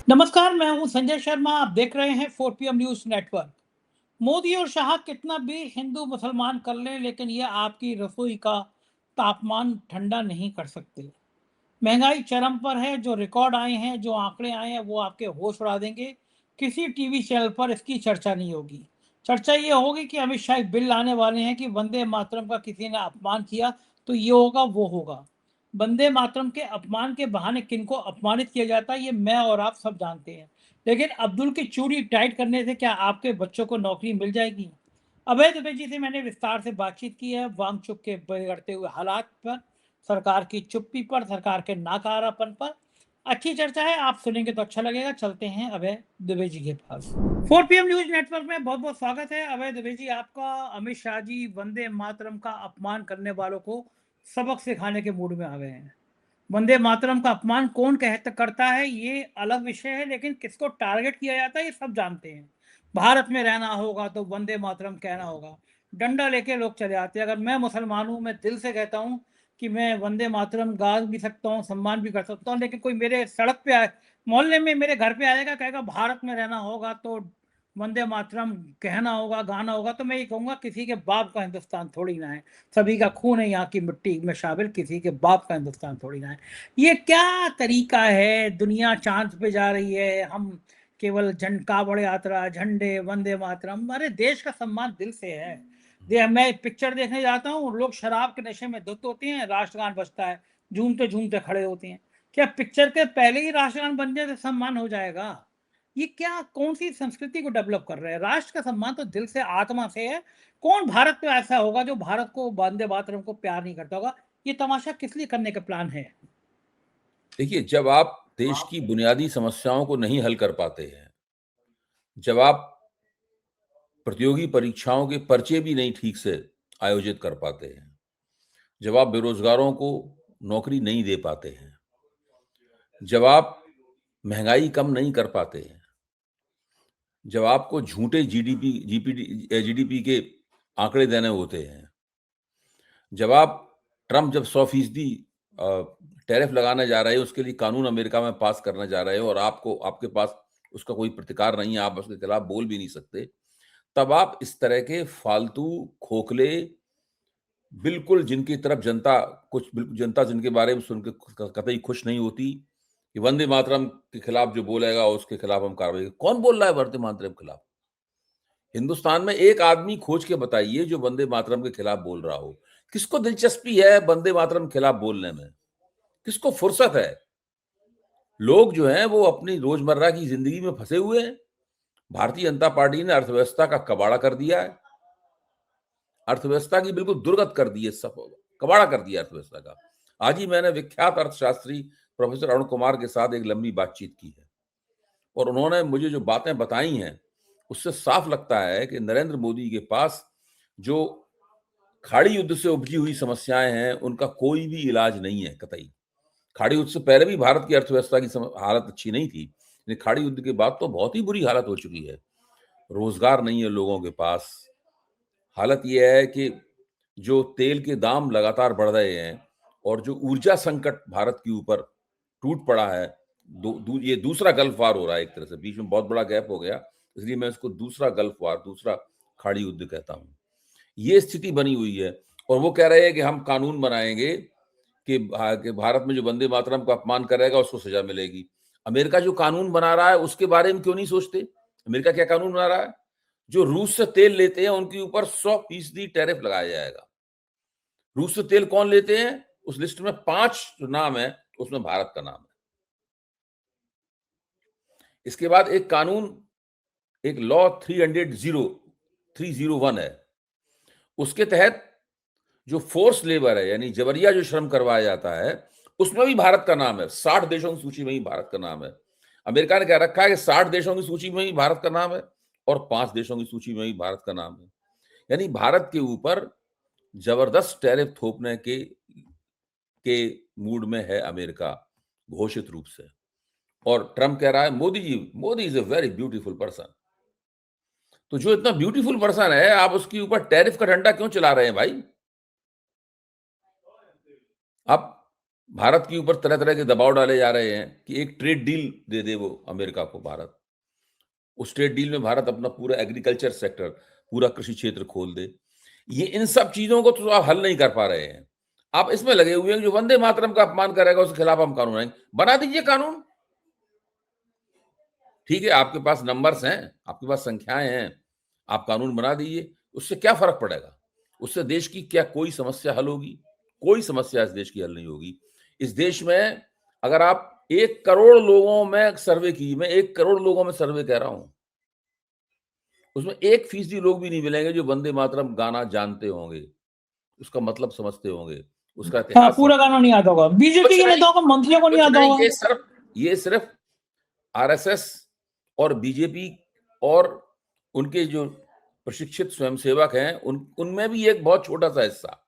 नमस्कार, मैं हूं संजय शर्मा। आप देख रहे हैं 4 PM न्यूज नेटवर्क। मोदी और शाह कितना भी हिंदू मुसलमान कर लें, लेकिन ये आपकी रसोई का तापमान ठंडा नहीं कर सकते। महंगाई चरम पर है। जो रिकॉर्ड आए हैं, जो आंकड़े आए हैं, वो आपके होश उड़ा देंगे। किसी टीवी चैनल पर इसकी चर्चा नहीं होगी। चर्चा ये होगी कि अमित शाह एक बिल लाने वाले हैं कि वंदे मातरम का किसी ने अपमान किया तो ये होगा, वो होगा। वंदे मातरम के अपमान के बहाने किनको अपमानित किया जाता है, ये मैं और आप सब जानते हैं। लेकिन अब्दुल की चूड़ी टाइट करने से क्या आपके बच्चों को नौकरी मिल जाएगी? अभय दुबे जी से मैंने विस्तार से बातचीत की है, वांगचुक के बिगड़ते हुए हालात पर, सरकार की चुप्पी पर, सरकार के नाकारापन पर। अच्छी चर्चा है, आप सुनेंगे तो अच्छा लगेगा। चलते हैं अभय दुबे जी के पास। 4 PM न्यूज नेटवर्क में बहुत बहुत स्वागत है अभय दुबे जी आपका। अमित शाह जी वंदे मातरम का अपमान करने वालों को सबक सिखाने के मूड में आ गए हैं। वंदे मातरम का अपमान कौन कहता करता है ये अलग विषय है, लेकिन किसको टारगेट किया जाता है ये सब जानते हैं। भारत में रहना होगा तो वंदे मातरम कहना होगा। डंडा लेके लोग चले आते हैं। अगर मैं मुसलमान हूं, मैं दिल से कहता हूं कि मैं वंदे मातरम गा भी सकता हूं, सम्मान भी कर सकता हूं, लेकिन कोई मेरे सड़क पे आए, मोहल्ले में मेरे घर पे आएगा, कहेगा भारत में रहना होगा तो वंदे मातरम कहना होगा, गाना होगा, तो मैं ये कहूंगा किसी के बाप का हिंदुस्तान थोड़ी ना है। सभी का खून है यहाँ की मिट्टी में शामिल, किसी के बाप का हिंदुस्तान थोड़ी ना है। ये क्या तरीका है? दुनिया चांद पे जा रही है, हम केवल कावड़ यात्रा, झंडे, वंदे मातरम। अरे देश का सम्मान दिल से है। मैं पिक्चर देखने जाता हूँ, लोग शराब के नशे में धुत होते हैं, राष्ट्रगान बजता है, झूमते झूमते खड़े होते हैं। क्या पिक्चर के पहले ही राष्ट्रगान बन जाए तो सम्मान हो जाएगा? ये क्या, कौन सी संस्कृति को डेवलप कर रहे हैं? राष्ट्र का सम्मान तो दिल से, आत्मा से है। कौन भारत में ऐसा होगा जो भारत को, वंदे मातरम को प्यार नहीं करता होगा? ये तमाशा किस लिए करने का प्लान है? देखिए, जब आप देश की बुनियादी समस्याओं को नहीं हल कर पाते हैं, जब आप प्रतियोगी परीक्षाओं के पर्चे भी नहीं ठीक से आयोजित कर पाते हैं, जब आप बेरोजगारों को नौकरी नहीं दे पाते हैं, जब आप महंगाई कम नहीं कर पाते हैं, जब आपको झूठे जीडीपी के आंकड़े देने होते हैं, जब 100% टैरिफ लगाने जा रहे हैं, उसके लिए कानून अमेरिका में पास करने जा रहे हो और आपके पास उसका कोई प्रतिकार नहीं है, आप उसके खिलाफ बोल भी नहीं सकते, तब आप इस तरह के फालतू, खोखले, बिल्कुल जिनकी तरफ जनता जिनके बारे में सुनकर कतई खुश नहीं होती कि वंदे मातरम के खिलाफ जो बोलेगा उसके खिलाफ हम कार्रवाई। कौन बोल रहा है वंदे मातरम के खिलाफ? हिंदुस्तान में एक आदमी खोज के बताइए जो वंदे मातरम के खिलाफ बोल रहा हो। किसको दिलचस्पी है वंदे मातरम के खिलाफ बोलने में? किसको फुर्सत है? लोग जो हैं वो अपनी रोजमर्रा की जिंदगी में फंसे हुए हैं। भारतीय जनता पार्टी ने अर्थव्यवस्था का कबाड़ा कर दिया है। अर्थव्यवस्था की बिल्कुल दुर्गत कर दी है, सब कबाड़ा कर दिया अर्थव्यवस्था का। आज ही मैंने विख्यात अर्थशास्त्री प्रोफेसर अरुण कुमार के साथ एक लंबी बातचीत की है और उन्होंने मुझे जो बातें बताई हैं उससे साफ लगता है कि नरेंद्र मोदी के पास जो खाड़ी युद्ध से उपजी हुई समस्याएं हैं उनका कोई भी इलाज नहीं है कतई। खाड़ी युद्ध से पहले भी भारत की अर्थव्यवस्था की हालत अच्छी नहीं थी, लेकिन खाड़ी युद्ध के बाद तो बहुत ही बुरी हालत हो चुकी है। रोजगार नहीं है लोगों के पास। हालत यह है कि जो तेल के दाम लगातार बढ़ रहे हैं और जो ऊर्जा संकट भारत के ऊपर टूट पड़ा है, ये दूसरा गल्फ वार हो रहा है। एक तरह से बीच में बहुत बड़ा गैप हो गया, इसलिए मैं इसको दूसरा गल्फ वार, दूसरा खाड़ी युद्ध कहता हूँ। ये स्थिति बनी हुई है और वो कह रहे हैं कि हम कानून बनाएंगे कि भारत में जो वंदे मातरम का अपमान करेगा उसको सजा मिलेगी। अमेरिका जो कानून बना रहा है उसके बारे में क्यों नहीं सोचते? अमेरिका क्या कानून बना रहा है? जो रूस से तेल लेते हैं उनके ऊपर 100% टैरिफ लगाया जाएगा। रूस से तेल कौन लेते हैं? उस लिस्ट में 5 जो नाम है उसमें भारत का नाम है। इसके बाद एक कानून, एक लॉ 301 है, उसके तहत जो फोर्स लेबर है यानी जबरिया जो श्रम करवाया जाता है उसमें भी भारत का नाम है। 60 देशों की सूची में ही भारत का नाम है। अमेरिका ने कह रखा है कि 60 देशों की सूची में ही भारत का नाम है और 5 देशों की सूची में ही भारत का नाम है। यानी भारत के ऊपर जबरदस्त टैरिफ थोपने के मूड में है अमेरिका, घोषित रूप से। और ट्रम्प कह रहा है Modi is a very beautiful person. तो जो इतना ब्यूटीफुल पर्सन है, आप उसके ऊपर टैरिफ का डंडा क्यों चला रहे हैं भाई? आप भारत के ऊपर तरह तरह के दबाव डाले जा रहे हैं कि एक ट्रेड डील दे दे वो अमेरिका को भारत। उस ट्रेड डील में भारत अपना पूरा एग्रीकल्चर सेक्टर, पूरा कृषि क्षेत्र खोल दे। ये इन सब चीजों को तो आप हल नहीं कर पा रहे हैं। आप इसमें लगे हुए हैं जो वंदे मातरम का अपमान करेगा उसके खिलाफ हम कानून आएंगे। बना दीजिए कानून। ठीक है, आपके पास नंबर्स हैं, आपके पास संख्याएं हैं, आप कानून बना दीजिए। उससे क्या फर्क पड़ेगा? उससे देश की क्या कोई समस्या हल होगी? कोई समस्या इस देश की हल नहीं होगी। इस देश में अगर आप 1 करोड़ लोगों में सर्वे कीजिए, मैं 1 करोड़ लोगों में सर्वे कह रहा हूं, उसमें 1% लोग भी नहीं मिलेंगे जो वंदे मातरम गाना जानते होंगे, उसका मतलब समझते होंगे, उसका हाँ, इतिहास पूरा गाना नहीं आता होगा, बीजेपी कुछ के नहीं, नेताओं को, मंत्रियों को नहीं कुछ आता नहीं। होगा। ये सिर्फ आरएसएस और बीजेपी और उनके जो प्रशिक्षित स्वयंसेवक हैं उनमें भी एक बहुत छोटा सा हिस्सा,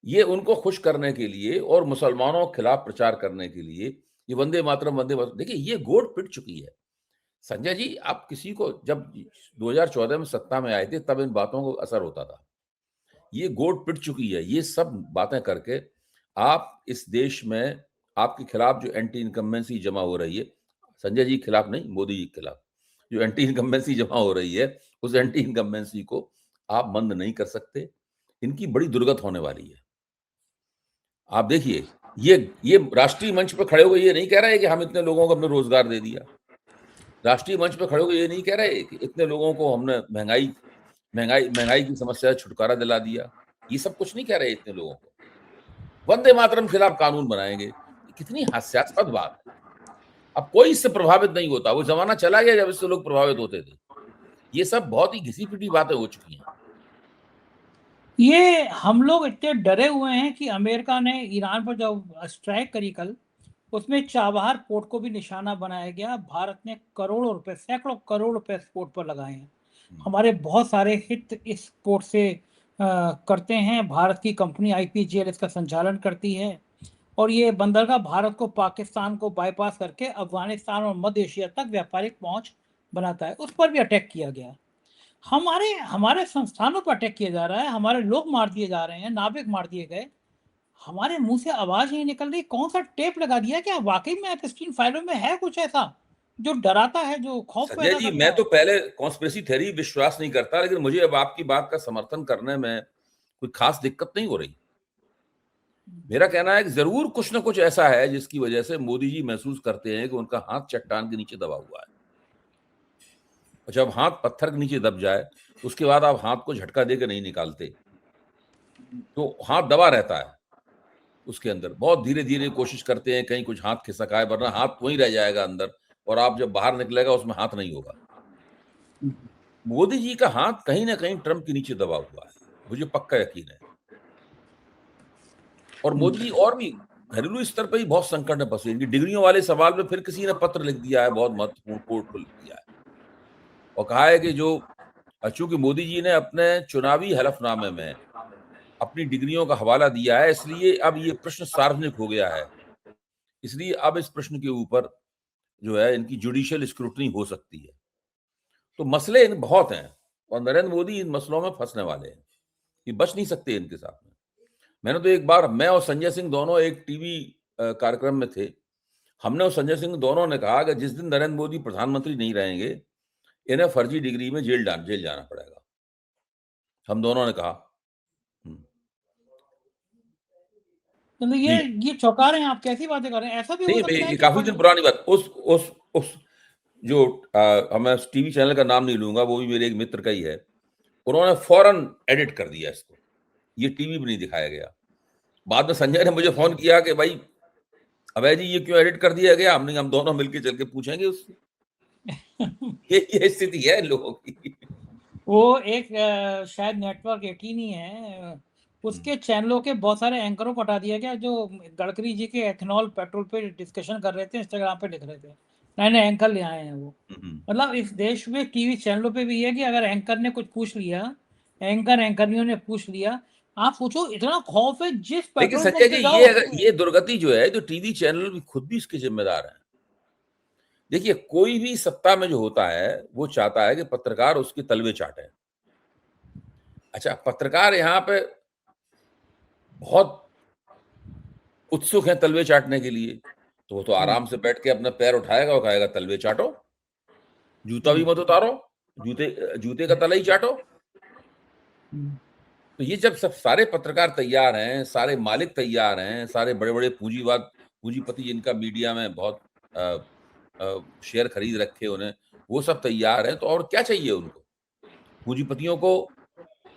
ये उनको खुश करने के लिए और मुसलमानों के खिलाफ प्रचार करने के लिए ये वंदे मातरम देखिए ये गोड़ पिट चुकी है। संजय जी, आप किसी को जब 2014 में सत्ता में आए थे तब इन बातों को असर होता था। ये गोड़ पिट चुकी है। ये सब बातें करके आप इस देश में आपके खिलाफ जो एंटी इनकम्बेंसी जमा हो रही है, संजय जी के खिलाफ नहीं, मोदी जी के खिलाफ जो एंटी इनकम्बेंसी जमा हो रही है, उस एंटी इनकम्बेंसी को आप बंद नहीं कर सकते। इनकी बड़ी दुर्गत होने वाली है। आप देखिए, ये राष्ट्रीय मंच पर खड़े होकर ये नहीं कह रहे कि हम इतने लोगों को हमने रोजगार दे दिया। राष्ट्रीय मंच पर खड़े होकर ये नहीं कह रहे कि इतने लोगों को हमने महंगाई की समस्या से छुटकारा दिला दिया। ये सब कुछ नहीं कह रहे इतने लोगों को। वंदे मातरम खिलाफ कानून बनाएंगे। कितनी हास्यास्पद बात है। अब कोई इससे प्रभावित नहीं होता। वो जमाना चला गया जब इससे लोग प्रभावित होते थे। ये सब बहुत ही घिसी पिटी बातें हो चुकी हैं। ये हम लोग इतने डरे हुए हैं कि अमेरिका ने ईरान पर जब स्ट्राइक करी कल, उसमें चाबहार पोर्ट को भी निशाना बनाया गया। भारत ने करोड़ों रुपए, सैकड़ों करोड़ रुपए इस पोर्ट पर लगाए हैं। हमारे बहुत सारे हित इस पोर्ट से करते हैं। भारत की कंपनी आईपीजीएल इसका संचालन करती है और ये बंदरगाह भारत को, पाकिस्तान को बाईपास करके अफगानिस्तान और मध्य एशिया तक व्यापारिक पहुंच बनाता है। उस पर भी अटैक किया गया। हमारे हमारे संस्थानों पर अटैक किया जा रहा है, हमारे लोग मार दिए जा रहे हैं, नाविक मार दिए गए। हमारे मुंह से आवाज नहीं निकल रही। कौन सा टेप लगा दिया? क्या वाकई में एप्स्टीन फाइलों में है कुछ ऐसा जो डराता है, जो खौफ संजय पैदा जी, करता मैं है? तो पहले कॉन्स्पिरेसी थ्योरी विश्वास नहीं करता, लेकिन मुझे अब आपकी बात का समर्थन करने में कोई खास दिक्कत नहीं हो रही। मेरा कहना है कि जरूर कुछ ना कुछ ऐसा है जिसकी वजह से मोदी जी महसूस करते हैं कि उनका हाथ चट्टान के नीचे दबा हुआ है। और जब हाथ पत्थर के नीचे दब जाए, उसके बाद आप हाथ को झटका देकर नहीं निकालते, तो हाथ दबा रहता है। उसके अंदर बहुत धीरे धीरे कोशिश करते हैं कहीं कुछ हाथ खिसक आए, वरना हाथ वहीं रह जाएगा अंदर, और आप जब बाहर निकलेगा उसमें हाथ नहीं होगा। मोदी जी का हाथ कहीं ना कहीं ट्रंप के नीचे दबा हुआ है, मुझे पक्का यकीन है। और मोदी जी और भी घरेलू स्तर पर ही बहुत संकट में फंसे। इनकी डिग्रियों वाले सवाल में फिर किसी ने पत्र लिख दिया है, बहुत महत्वपूर्ण, कोर्ट को लिख दिया है और कहा है कि जो चूंकि मोदी जी ने अपने चुनावी हलफनामे में अपनी डिग्रियों का हवाला दिया है, इसलिए अब ये प्रश्न सार्वजनिक हो गया है। इसलिए अब इस प्रश्न के ऊपर जो है इनकी जुडिशियल स्क्रूटनी हो सकती है। तो मसले इन बहुत हैं और नरेंद्र मोदी इन मसलों में फंसने वाले हैं। ये बच नहीं सकते इनके साथ में। मैंने तो एक बार, मैं और संजय सिंह दोनों एक टीवी कार्यक्रम में थे। हमने और संजय सिंह दोनों ने कहा कि जिस दिन नरेंद्र मोदी प्रधानमंत्री नहीं रहेंगे, इन्हें फर्जी डिग्री में जेल जाना पड़ेगा। हम दोनों ने कहा। तो जी ये चौंका रहे हैं आप? कैसी बातें कर रहे हैं? ऐसा भी हो नहीं, सकता है ये कि काफी दिन पुरानी बात। उस जो मैं टीवी चैनल का नाम नहीं लूंगा, वो भी मेरे एक मित्र का ही है। उन्होंने फौरन एडिट कर दिया इसको, ये टीवी में नहीं दिखाया गया। बाद में संजय ने मुझे फोन किया कि भाई अभय जी ये क्यों एडिट कर दिया गया। हमने, हम दोनों मिलकर चल के पूछेंगे उससे। ये स्थिति है इन लोगों की। वो एक शायद नेटवर्क 18 ही है, उसके चैनलों के बहुत सारे एंकरों को हटा दिया गया जो गडकरी जी के एथेनॉल पेट्रोल पे डिस्कशन कर रहे थे, इंस्टाग्राम पे लिख रहे थे। नए नए एंकर ले आए हैं वो। मतलब इस देश में टीवी चैनलों पे भी है कि अगर एंकर ने कुछ पूछ लिया, एंकरियों ने पूछ लिया, आप सोचो इतना खौफ है। जिस लेकिन पेट्रोल संजय पंप जी, पे जाओ, ये दुर्गति जो है, जो टीवी चैनल भी खुद भी इसके जिम्मेदार हैं। देखिए, कोई भी सत्ता में जो होता है वो चाहता है कि पत्रकार उसके तलवे चाटे। अच्छा, पत्रकार यहाँ पे बहुत उत्सुक हैं तलवे चाटने के लिए, तो वो तो आराम से बैठ के अपना पैर उठाएगा और कहेगा तलवे चाटो, जूता भी मत उतारो, जूते का तला ही चाटो। तो ये जब सब सारे पत्रकार तैयार हैं, सारे मालिक तैयार हैं, सारे बड़े-बड़े पूंजीपति जिनका मीडिया में बहुत शेयर खरीद रखे उन्हें, वो सब तैयार हैं, तो और क्या चाहिए उनको? पूंजीपतियों को,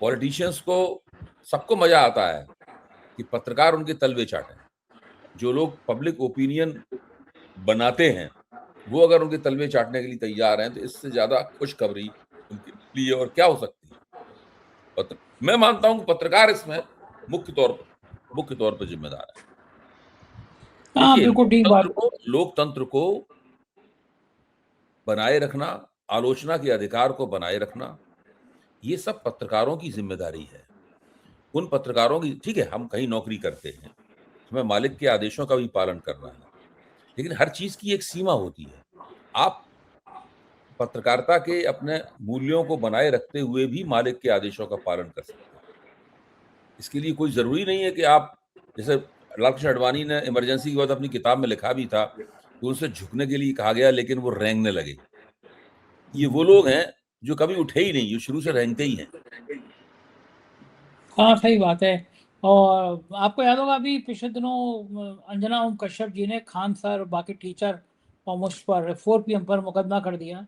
पॉलिटिशियंस को, सबको मजा आता है कि पत्रकार उनके तलवे चाटें। जो लोग पब्लिक ओपिनियन बनाते हैं, वो अगर उनके तलवे चाटने के लिए तैयार हैं, तो इससे ज्यादा खुशखबरी उनके लिए और क्या हो सकती है? मैं मानता हूं कि पत्रकार इसमें मुख्य तौर पर जिम्मेदार है। हाँ, देखिए, बिल्कुल ठीक बात। लोकतंत्र को बनाए रखना, आलोचना के अधिकार को बनाए रखना, ये सब पत्रकारों की जिम्मेदारी है। उन पत्रकारों की, ठीक है, हम कहीं नौकरी करते हैं, हमें मालिक के आदेशों का भी पालन करना है, लेकिन हर चीज की एक सीमा होती है। आप पत्रकारिता के अपने मूल्यों को बनाए रखते हुए भी मालिक के आदेशों का पालन कर सकते हैं। इसके लिए कोई जरूरी नहीं है कि आप, जैसे लालकृष्ण आडवाणी ने इमरजेंसी के बाद अपनी किताब में लिखा भी था कि उनसे झुकने के लिए कहा गया, लेकिन वो रेंगने लगे। ये वो लोग हैं जो कभी उठे ही नहीं, जो शुरू से रेंगते ही हैं। हाँ, सही बात है। और आपको याद होगा अभी पिछले दिनों अंजना ओम कश्यप जी ने खान सर और बाकी टीचर कॉमर्स पर 4 PM पर मुकदमा कर दिया।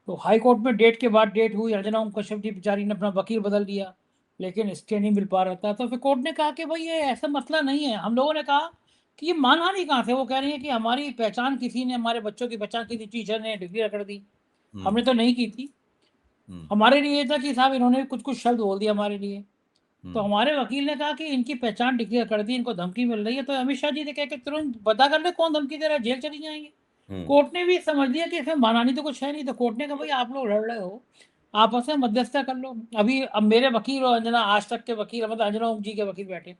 तो हाई कोर्ट में डेट के बाद डेट हुई, अंजना ओम कश्यप जी बेचारी ने अपना वकील बदल दिया, लेकिन स्टे नहीं मिल पा रहा था। तो फिर कोर्ट ने कहा कि भाई ये ऐसा मसला नहीं है। हम लोगों ने कहा कि ये मानहानि कहाँ से? वो कह रही है कि हमारी पहचान किसी ने, हमारे बच्चों की पहचान किसी टीचर ने डिक्लेयर कर दी, हमने तो नहीं की थी। हमारे लिए ये था कि साहब इन्होंने कुछ कुछ शब्द बोल दिया हमारे लिए। तो हमारे वकील ने कहा कि इनकी पहचान डिक्लेयर कर दी, इनको धमकी मिल रही है। तो अमित शाह जी ने कहा कि तुरंत पता कर ले कौन धमकी दे रहा है, जेल चली जाएंगे। कोर्ट ने भी समझ लिया कि इसमें मानहानि तो कुछ है नहीं। तो कोर्ट ने कहा भाई आप लोग लड़ रहे हो, आपस में मध्यस्थता कर लो। अभी अब मेरे वकील और अंजना आज तक के वकील, मतलब अंजना ओम जी के वकील बैठे,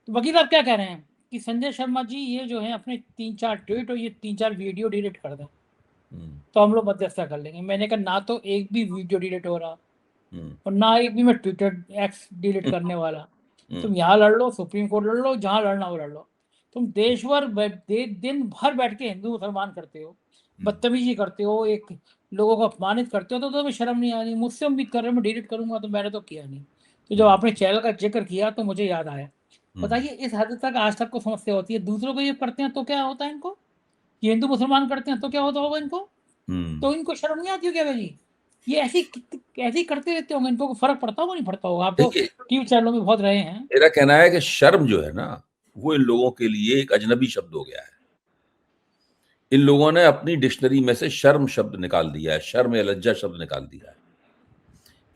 तो वकील आप क्या कह रहे हैं कि संजय शर्मा जी ये जो है अपने 3-4 ट्वीट और ये 3-4 वीडियो डिलीट कर दें, तो हम लोग मध्यस्थता कर लेंगे। मैंने कहा ना तो एक भी वीडियो डिलीट हो रहा और ना एक भी मैं ट्विटर एक्स डिलीट करने वाला। तुम यहाँ लड़ लो, सुप्रीम कोर्ट लड़ लो, जहाँ लड़ना हो लड़ लो। तुम देश भर दिन भर बैठ के हिंदू मुसलमान करते हो, बदतमीजी करते हो, एक लोगों को अपमानित करते हो, तो तुम्हें शर्म नहीं आ रही? मुझसे उम्मीद कर रहे हो मैं डिलीट करूंगा, तो मैंने तो किया नहीं। तो जब आपने चैनल का जिक्र किया तो मुझे याद आया। बताइए इस हद तक आज तक को समस्या होती है, दूसरों को ये करते हैं तो क्या होता है इनको? ये हिंदू मुसलमान करते हैं तो क्या होता होगा इनको? तो इनको शर्म नहीं आती हो क्या भाई? ये ऐसी करते रहते होंगे, इनको फर्क पड़ता होगा नहीं पड़ता होगा? आप तो टीवी चैनलों में बहुत रहे हैं। मेरा कहना है कि शर्म जो है ना, वो इन लोगों के लिए एक अजनबी शब्द हो गया है। इन लोगों ने अपनी डिक्शनरी में से शर्म शब्द निकाल दिया है, शर्म या लज्जा शब्द निकाल दिया है।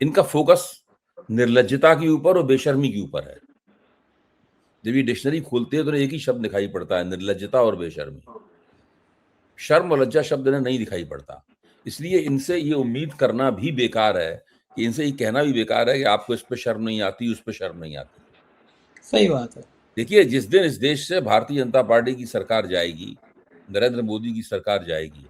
इनका फोकस निर्लज्जता के ऊपर और बेशर्मी के ऊपर है। जब ये डिक्शनरी खोलते हैं तो एक ही शब्द दिखाई पड़ता है, निर्लज्जता और बेशर्मी। शर्म और लज्जा शब्द इन्हें नहीं दिखाई पड़ता। इसलिए इनसे ये उम्मीद करना भी बेकार है, कि इनसे ये कहना भी बेकार है कि आपको इस पे शर्म नहीं आती, उस पे शर्म नहीं आती। सही बात है। देखिए, जिस दिन इस देश से भारतीय जनता पार्टी की सरकार जाएगी, नरेंद्र मोदी की सरकार जाएगी,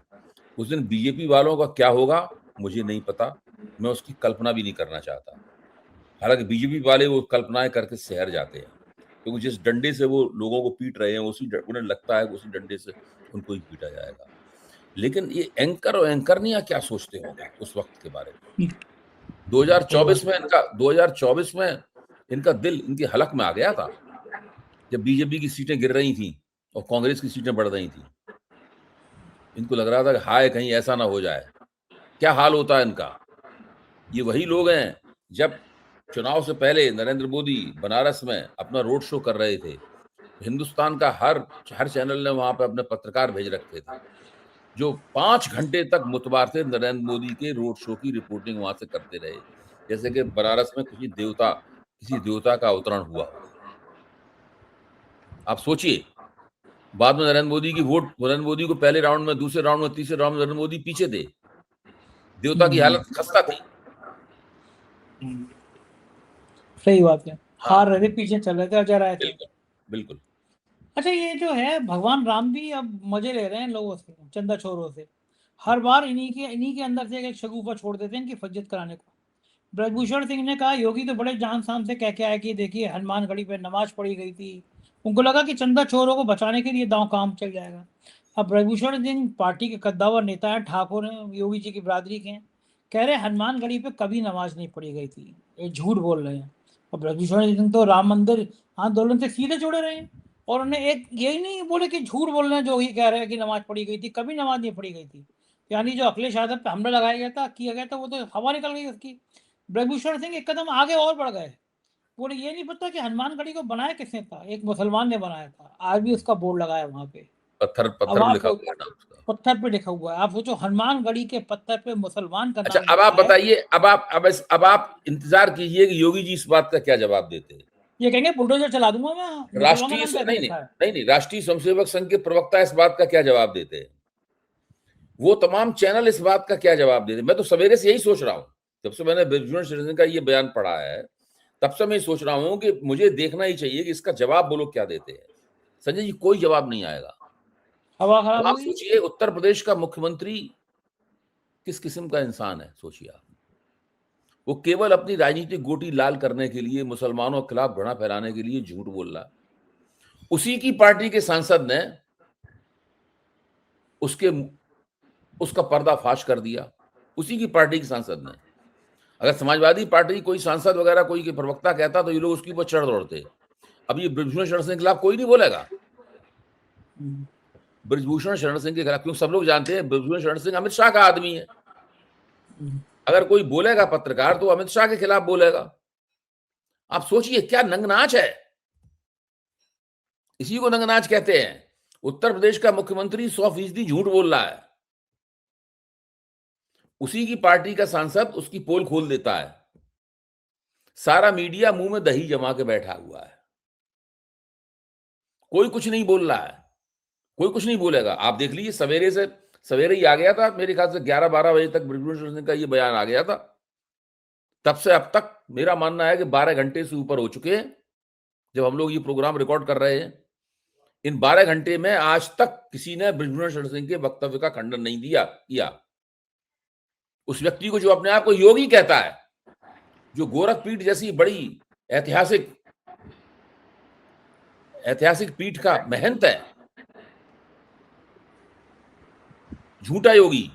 उस दिन बीजेपी वालों का क्या होगा मुझे नहीं पता, मैं उसकी कल्पना भी नहीं करना चाहता। हालांकि बीजेपी वाले वो कल्पनाएं करके शहर जाते हैं, क्योंकि जिस डंडे से वो लोगों को पीट रहे हैं उन्हें लगता है कि उसी डंडे से उनको ही पीटा जाएगा। लेकिन ये एंकर और एंकरनियां क्या सोचते होंगे उस वक्त के बारे में? 2024 में इनका दिल इनकी हलक में आ गया था, जब बीजेपी की सीटें गिर रही थी और कांग्रेस की सीटें बढ़ रही थी। इनको लग रहा था कि हाय कहीं ऐसा ना हो जाए। क्या हाल होता है इनका? ये वही लोग हैं, जब चुनाव से पहले नरेंद्र मोदी बनारस में अपना रोड शो कर रहे थे, हिंदुस्तान का हर चैनल ने वहां पे अपने पत्रकार भेज रखे थे, जो 5 घंटे तक मुतबार थे नरेंद्र मोदी के रोड शो की रिपोर्टिंग वहां से करते रहे, जैसे कि बनारस में किसी देवता का अवतरण हुआ हो। आप सोचिए, बाद में नरेंद्र मोदी को पहले राउंड में, दूसरे राउंड में, तीसरे राउंड में नरेंद्र मोदी पीछे थे। देवता की हालत खस्ता थी। सही बात है। हार रहे थे, पीछे चल रहे थे, अजय राय थे। बिल्कुल। अच्छा, ये जो है भगवान राम भी अब मजे ले रहे हैं लोगों से, चंदा चोरों से। हर बार इन्हीं के अंदर से एक शगुफा छोड़ देते हैं इनकी फज्जत कराने को। ब्रजभूषण सिंह ने कहा योगी तो बड़े जान शान से कह के आए कि देखिए हनुमानगढ़ी पे नमाज पढ़ी गई थी, उनको लगा कि चंदा चोरों को बचाने के लिए दांव काम चल जाएगा। अब ब्रजभूषण सिंह पार्टी के कद्दावर नेता हैं, ठाकुर हैं, योगी जी की बिरादरी के हैं, कह रहे हनुमानगढ़ी पे कभी नमाज नहीं पढ़ी गई थी, ये झूठ बोल रहे हैं। और ब्रजभूषण सिंह तो राम मंदिर आंदोलन से सीधे जुड़े रहे हैं, और उन्हें एक यही नहीं बोले कि झूठ बोल रहे हैं जो ही कह रहे हैं कि नमाज पढ़ी गई थी, कभी नमाज नहीं पढ़ी गई थी। यानी जो अखिलेश यादव पे हमला लगाया गया था, किया गया था, वो तो हवा निकल गई उसकी। ब्रजभूषण सिंह एक कदम आगे और बढ़ गए, बोले ये नहीं पता कि हनुमानगढ़ी को बनाया किसने था, एक मुसलमान ने बनाया था, आज भी उसका बोर्ड लगाया वहां पे। पत्थर अब पत्थर पे आप लिखा हुआ है नाम उसका। पत्थर पे लिखा हुआ है, आप सोचो हनुमानगढ़ी के पत्थर पे मुसलमान का अच्छा, नाम अब आप लिखा है। बताइए, अब आप इंतजार कीजिए कि योगी जी इस बात का क्या जवाब देते हैं। ये कहेंगे बुलडोजर चला दूंगा मैं, मुसलमान का नाम कैसे नहीं नहीं लिखा है। नहीं नहीं, राष्ट्रीय स्वयंसेवक संघ के प्रवक्ता इस बात का क्या जवाब देते हैं, वो तमाम चैनल इस बात का क्या जवाब देते हैं। मैं तो सवेरे से यही सोच रहा हूं, जब से मैंने ब्रजभूषण शरण सिंह का ये बयान पढ़ा है, तब से मैं सोच रहा हूं कि मुझे देखना ही चाहिए कि इसका जवाब वो लोग क्या देते हैं। संजय जी, कोई जवाब नहीं आएगा। हवा अब खराब आप होगी। सोचिए, उत्तर प्रदेश का मुख्यमंत्री किस किस्म का इंसान है, सोचिए आप। वो केवल अपनी राजनीतिक गोटी लाल करने के लिए, मुसलमानों के खिलाफ घृणा फैलाने के लिए झूठ बोल रहा है। उसी की पार्टी के सांसद ने उसके उसका पर्दाफाश कर दिया, उसी की पार्टी के सांसद ने। अगर समाजवादी पार्टी की कोई सांसद वगैरह कोई के प्रवक्ता कहता तो ये लोग उसके ऊपर चढ़ दौड़ते। अब ये ब्रजभूषण शरण सिंह के खिलाफ कोई नहीं बोलेगा। ब्रजभूषण शरण सिंह के खिलाफ, क्योंकि सब लोग जानते हैं ब्रजभूषण शरण सिंह अमित शाह का आदमी है। अगर कोई बोलेगा पत्रकार तो अमित शाह के खिलाफ बोलेगा। आप सोचिए क्या नंगनाच है, इसी को नंगनाच कहते हैं। उत्तर प्रदेश का मुख्यमंत्री 100% झूठ बोल रहा है, उसी की पार्टी का सांसद उसकी पोल खोल देता है, सारा मीडिया मुंह में दही जमा के बैठा हुआ है, कोई कुछ नहीं बोल रहा है, कोई कुछ नहीं बोलेगा। आप देख लीजिए, सवेरे ही आ गया था, मेरे ख्याल से 11-12 बजे तक ब्रजभूषण सिंह का ये बयान आ गया था। तब से अब तक मेरा मानना है कि 12 घंटे से ऊपर हो चुके हैं जब हम लोग ये प्रोग्राम रिकॉर्ड कर रहे हैं। इन 12 घंटे में आज तक किसी ने ब्रजभूषण शरण सिंह के वक्तव्य का खंडन नहीं किया। उस व्यक्ति को जो अपने आप को योगी कहता है, जो गोरखपीठ जैसी बड़ी ऐतिहासिक पीठ का महंत है, झूठा योगी,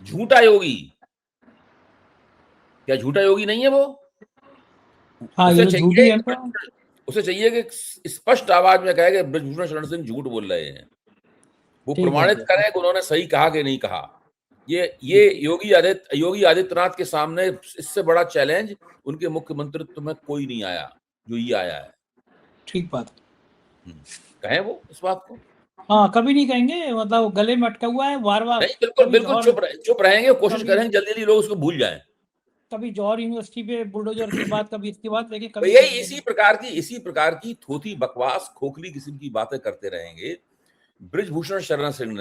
झूठा योगी। क्या झूठा योगी नहीं है वो? हाँ, ये उसे तो झूठी है चाहिए उसे चाहिए कि स्पष्ट आवाज में कहे कि ब्रजभूषण शरण सिंह झूठ बोल रहे हैं, वो ठीक है। प्रमाणित करें कि उन्होंने सही कहा कि नहीं कहा। ये योगी आदित्यनाथ के सामने इससे बड़ा चैलेंज उनके मुख्यमंत्रित्व में कोई नहीं आया जो ये आया है। ठीक बात। कहें वो इस बात को? हाँ, कभी नहीं कहेंगे, मतलब वो गले में अटका हुआ है, बार बार। नहीं, बिल्कुल कभी बिल्कुल जौहर चुप रहेंगे, कोशिश कभी करेंगे जल्दी जल्दी लोग उसको भूल जाएं। कभी जौहर यूनिवर्सिटी पे बुलडोजर की बात, कभी इसकी बात, लेकिन तो कभी यही कहेंगे नहीं। इसी प्रकार की थोथी बकवास खोखली किस्म की बातें करते रहेंगे। ब्रिजभूषण शरण सिंह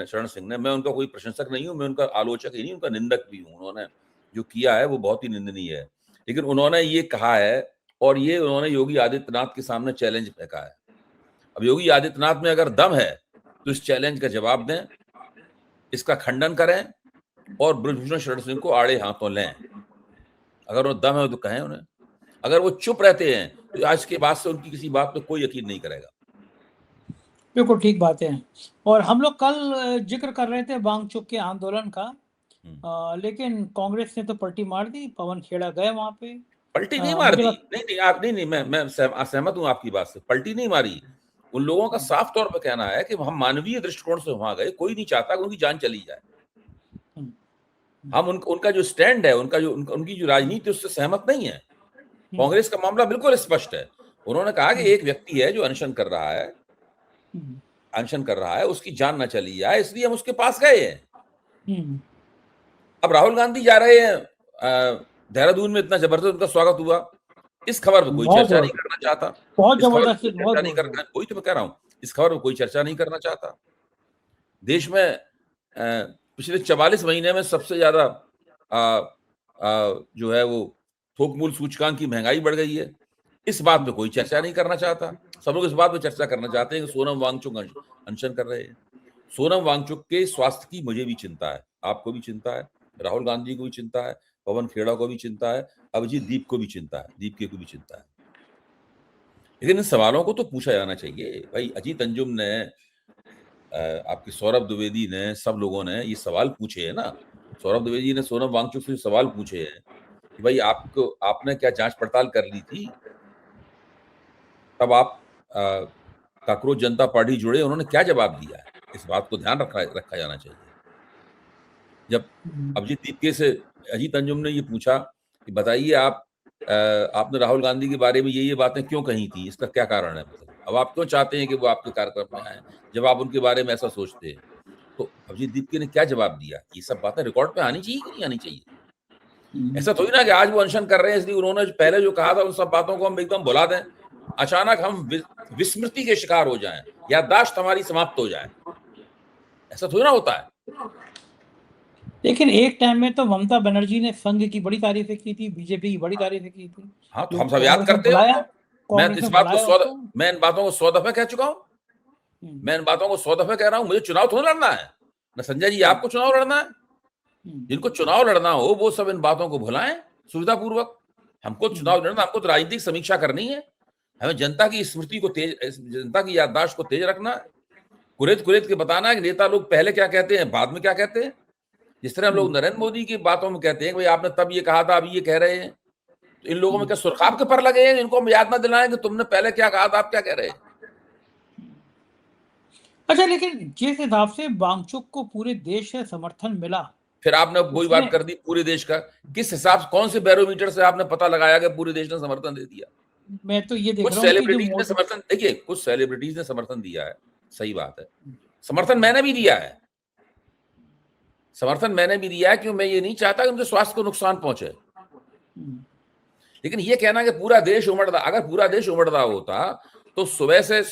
ने, मैं उनका कोई प्रशंसक नहीं हूं, मैं उनका आलोचक ही नहीं, उनका निंदक भी हूं। उन्होंने जो किया है वो बहुत ही निंदनीय है, लेकिन उन्होंने ये कहा है और ये उन्होंने योगी आदित्यनाथ के सामने चैलेंज फेंका है। अब योगी आदित्यनाथ में अगर दम है तो इस चैलेंज का जवाब दें, इसका खंडन करें और ब्रिजभूषण शरण सिंह को आड़े हाथों लें। अगर वो दम है तो कहें उन्हें। अगर वो चुप रहते हैं तो आज के बाद से उनकी किसी बात पे कोई यकीन नहीं करेगा। बिल्कुल ठीक बात है। और हम लोग कल जिक्र कर रहे थे वांगचुक के आंदोलन का, लेकिन कांग्रेस ने तो पलटी मार दी, पवन खेड़ा गए वहां पे। पलटी नहीं मार मुझे दी, लग नहीं आप नहीं, मैं सहमत हूं आपकी बात से, पलटी नहीं मारी। उन लोगों का साफ तौर पर कहना है कि हम मानवीय दृष्टिकोण से वहां गए, कोई नहीं चाहता कि उनकी जान चली जाए। हम उनका जो स्टैंड है, उनकी जो राजनीति, उससे सहमत नहीं है। कांग्रेस का मामला बिल्कुल स्पष्ट है। उन्होंने कहा कि एक व्यक्ति है जो अनशन कर रहा है, उसकी जान न चली जाए, इसलिए हम उसके पास गए हैं। अब राहुल गांधी जा रहे हैं देहरादून में, इतना जबरदस्त उनका स्वागत हुआ, इस खबर पर कोई चर्चा नहीं करना चाहता। बहुत इस खबर पर जबरदस्त, कोई बहुत चर्चा नहीं करना, वही तो मैं कह रहा हूं, इस खबर पर कोई चर्चा नहीं करना चाहता। देश में पिछले 44 महीने में सबसे ज्यादा जो है वो थोक मूल्य सूचकांक की महंगाई बढ़ गई है, इस बात पे कोई चर्चा नहीं करना चाहता। सब लोग इस बात पे चर्चा करना चाहते हैं कि सोनम वांगचुक अनशन कर रहे हैं। सोनम वांगचुक के स्वास्थ्य की मुझे भी चिंता है, आपको भी चिंता है, राहुल गांधी को भी चिंता है, पवन खेड़ा को भी चिंता है, अभिजीत दीप को भी चिंता है, दीप के को भी चिंता है। लेकिन इन सवालों को तो पूछा जाना चाहिए। भाई अजीत अंजुम ने, आपके सौरभ द्विवेदी ने, सब लोगों ने ये सवाल पूछे हैं ना। सौरभ द्विवेदी ने सोनम वांगचुक से सवाल पूछे हैं कि भाई आपने क्या जांच पड़ताल कर ली थी, तब आप काकरोच जनता पार्टी जुड़े, उन्होंने क्या जवाब दिया है? इस बात को ध्यान रखा जाना चाहिए। जब अजीत अंजुम ने ये पूछा कि बताइए आपने राहुल गांधी के बारे में ये बातें क्यों कही थी, इसका क्या कारण है? मतलब अब आप क्यों चाहते हैं कि वो आपके कार्यक्रम में आए, जब आप उनके बारे में ऐसा सोचते हैं? तो अभिजीत दीपके ने क्या जवाब दिया? ये सब बातें रिकॉर्ड पे आनी चाहिए कि नहीं आनी चाहिए? ऐसा थोड़ी ना कि आज वो अनशन कर रहे हैं इसलिए उन्होंने पहले जो कहा था उन सब बातों को हम एकदम भुला दें, अचानक हम विस्मृति के शिकार हो जाएं, याददाश्त हमारी समाप्त हो जाए। ऐसा थोड़ी ना होता है। लेकिन एक टाइम में तो ममता बनर्जी ने संघ की बड़ी तारीफें की थी, बीजेपी की बड़ी तारीफें की थी। हाँ, तो हम सब याद करते हैं उनको। मैं इन बातों को 100 दफे कह चुका हूं। मैं इन बातों को 100 दफे कह रहा हूं। मुझे चुनाव थोड़ा लड़ना है ना संजय जी, आपको चुनाव लड़ना है। जिनको चुनाव लड़ना हो वो सब इन बातों को भुलाएं सुविधापूर्वक। हमको चुनाव लड़ना, हमको तो राजनीतिक समीक्षा करनी है। हमें जनता की स्मृति को तेज, जनता की याददाश्त को तेज रखना है। कुरेद के बताना है कि नेता लोग पहले क्या कहते हैं, बाद में क्या कहते हैं। जिस तरह हम लोग नरेंद्र मोदी की बातों में कहते हैं भाई आपने तब ये कहा था, अभी ये कह रहे हैं, तो इन लोगों में क्या सुरखाब के पर लगे हैं? इनको हम याद ना दिलाएं कि तुमने पहले क्या कहा था, आप क्या कह रहे हैं। अच्छा, लेकिन जिस हिसाब से वांगचुक को पूरे देश से समर्थन मिला, फिर आपने वही बात कर दी पूरे देश का। किस हिसाब से, कौन से बैरोमीटर से आपने पता लगाया कि पूरे देश ने समर्थन दे दिया? मैं तो ये देख कुछ सेलिब्रिटीज ने समर्थन, देखिए कुछ सेलिब्रिटीज ने समर्थन दिया है, सही बात है। समर्थन मैंने भी दिया है, समर्थन मैंने भी दिया है, क्यों? मैं ये नहीं चाहता कि उनके स्वास्थ्य को नुकसान पहुंचे। लेकिन ये कहना कि पूरा देश उमड़ रहा, अगर पूरा देश उमड़ रहा होता तो सुबह से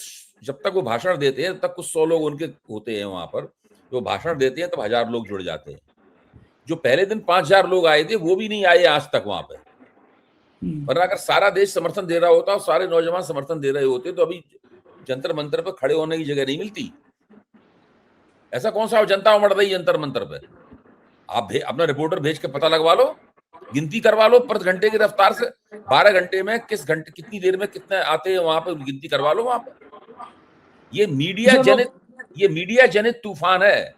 जब तक वो भाषण देते हैं तब तक कुछ 100 लोग उनके होते हैं वहां पर, वो भाषण देते हैं तब 1000 लोग जुड़ जाते हैं। जो पहले दिन 5000 लोग आए थे वो भी नहीं आए आज तक वहां पर। वरना अगर सारा देश समर्थन दे रहा होता और सारे नौजवान समर्थन दे रहे होते तो अभी जंतर मंतर पर खड़े होने की जगह नहीं मिलती। ऐसा कौन सा जनता उमड़ रही है जंतर मंतर पे? आप अपना रिपोर्टर भेज के पता लगवा लो, गिनती करवा लो प्रति घंटे की रफ्तार से। 12 घंटे में कितनी देर में कितने आते हैं वहां पर, गिनती करवा लो वहां पर। ये मीडिया जनित तूफान है।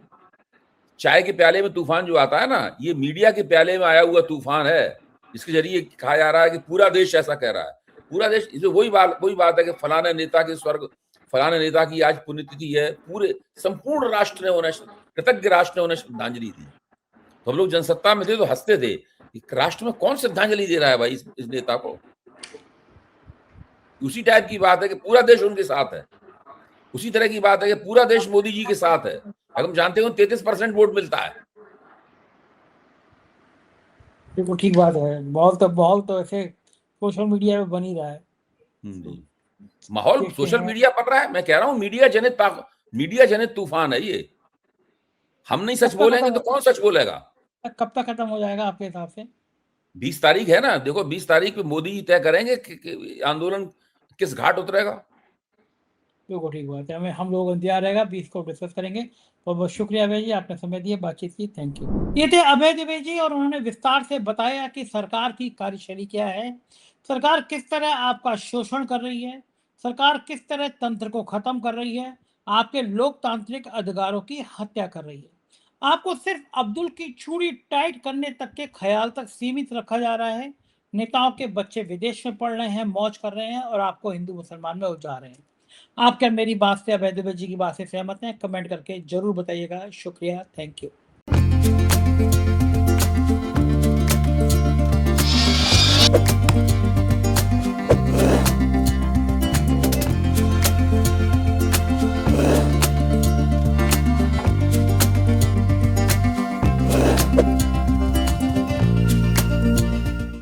चाय के प्याले में तूफान जो आता है ना, ये मीडिया के प्याले में आया हुआ तूफान है। इसके जरिए कहा जा रहा है कि पूरा देश ऐसा कह रहा है, पूरा देश। इसे वही बात है कि फलाने नेता के स्वर्ग, फलाने नेता की आज पुण्यतिथि है, पूरे संपूर्ण राष्ट्र ने उन्हें, कृतज्ञ राष्ट्र ने उन्हें श्रद्धांजलि दी। तो हम लोग जनसत्ता में थे तो हंसते थे, राष्ट्र में कौन श्रद्धांजलि दे रहा है भाई इस नेता को। उसी टाइप की बात है कि पूरा देश उनके साथ है। उसी तरह की बात है कि पूरा देश मोदी जी के साथ है। हम जानते हो 33% वोट मिलता है। बिल्कुल ठीक बात है। बहुत तो ऐसे सोशल मीडिया पे बन ही रहा है। माहौल सोशल मीडिया पर रहा है। मैं कह रहा हूँ मीडिया जनित तूफान है ये। हम नहीं सच बोलेंगे तो कौन सच बोलेगा? कब तक खत्म हो जाएगा आपके हिसाब से? 20 तारीख है ना, देखो 20 तारीख पे मोदी तय करेंगे कि आंदोलन किस घाट उतरेगा। बिल्कुल ठीक बात है। हमें हम लोग इंतजार रहेगा, 20 को डिस्कस करेंगे। बहुत बहुत शुक्रिया अभय जी, आपने समय दिया, बातचीत की, थैंक यू। ये थे अभय द्विवेदी जी और उन्होंने विस्तार से बताया कि सरकार की कार्यशैली क्या है, सरकार किस तरह आपका शोषण कर रही है, सरकार किस तरह तंत्र को खत्म कर रही है, आपके लोकतांत्रिक अधिकारों की हत्या कर रही है। आपको सिर्फ अब्दुल की चूड़ी टाइट करने तक के ख्याल तक सीमित रखा जा रहा है। नेताओं के बच्चे विदेश में पढ़ रहे हैं, मौज कर रहे हैं और आपको हिंदू मुसलमान में उलझा रहे हैं। आप क्या मेरी बात से, अभय द्विवेदी जी की बात से सहमत हैं? कमेंट करके जरूर बताइएगा। शुक्रिया, थैंक यू।